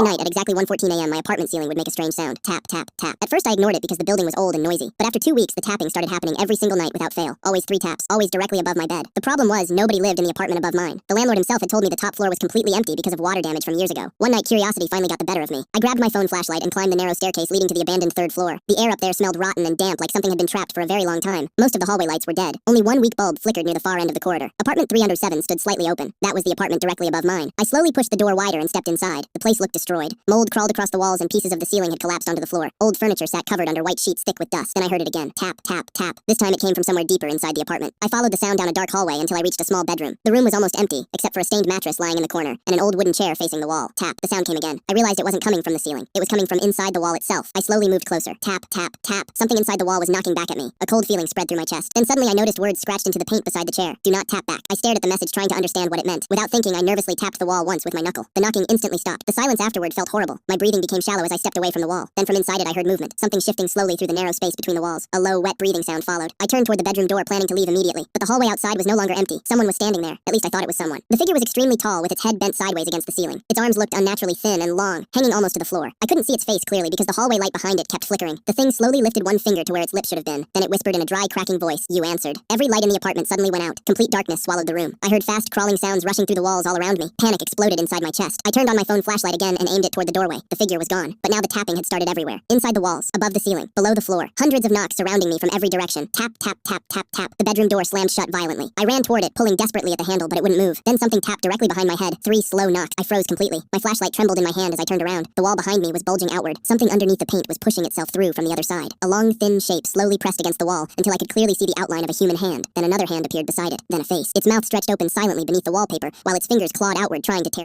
Every night at exactly 1:14 a.m., my apartment ceiling would make a strange sound. Tap, tap, tap. At first I ignored it because the building was old and noisy. But after 2 weeks, the tapping started happening every single night without fail. Always 3 taps. Always directly above my bed. The problem was, nobody lived in the apartment above mine. The landlord himself had told me the top floor was completely empty because of water damage from years ago. One night, curiosity finally got the better of me. I grabbed my phone flashlight and climbed the narrow staircase leading to the abandoned 3rd floor. The air up there smelled rotten and damp like something had been trapped for a very long time. Most of the hallway lights were dead. Only one weak bulb flickered near the far end of the corridor. Apartment 307 stood slightly open. That was the apartment directly above mine. I slowly pushed the door wider and stepped inside. The place looked destroyed. Mold crawled across the walls and pieces of the ceiling had collapsed onto the floor. Old furniture sat covered under white sheets thick with dust. Then I heard it again. Tap, tap, tap. This time it came from somewhere deeper inside the apartment. I followed the sound down a dark hallway until I reached a small bedroom. The room was almost empty, except for a stained mattress lying in the corner, and an old wooden chair facing the wall. Tap. The sound came again. I realized it wasn't coming from the ceiling. It was coming from inside the wall itself. I slowly moved closer. Tap, tap, tap. Something inside the wall was knocking back at me. A cold feeling spread through my chest. Then suddenly I noticed words scratched into the paint beside the chair. Do not tap back. I stared at the message trying to understand what it meant. Without thinking, I nervously tapped the wall once with my knuckle. The knocking instantly stopped. The silence afterward felt horrible. My breathing became shallow as I stepped away from the wall. Then from inside it I heard movement. Something shifting slowly through the narrow space between the walls. A low, wet breathing sound followed. I turned toward the bedroom door planning to leave immediately. But the hallway outside was no longer empty. Someone was standing there. At least I thought it was someone. The figure was extremely tall with its head bent sideways against the ceiling. Its arms looked unnaturally thin and long, hanging almost to the floor. I couldn't see its face clearly because the hallway light behind it kept flickering. The thing slowly lifted one finger to where its lips should have been. Then it whispered in a dry, cracking voice, "You answered." Every light in the apartment suddenly went out. Complete darkness swallowed the room. I heard fast crawling sounds rushing through the walls all around me. Panic exploded inside my chest. I turned on my phone flashlight again and aimed it toward the doorway. The figure was gone. But now the tapping had started everywhere. Inside the walls, above the ceiling, below the floor. Hundreds of knocks surrounding me from every direction. Tap, tap, tap, tap, tap. The bedroom door slammed shut violently. I ran toward it, pulling desperately at the handle, but it wouldn't move. Then something tapped directly behind my head. 3 slow knocks. I froze completely. My flashlight trembled in my hand as I turned around. The wall behind me was bulging outward. Something underneath the paint was pushing itself through from the other side. A long, thin shape slowly pressed against the wall until I could clearly see the outline of a human hand. Then another hand appeared beside it. Then a face. Its mouth stretched open silently beneath the wallpaper, while its fingers clawed outward trying to tear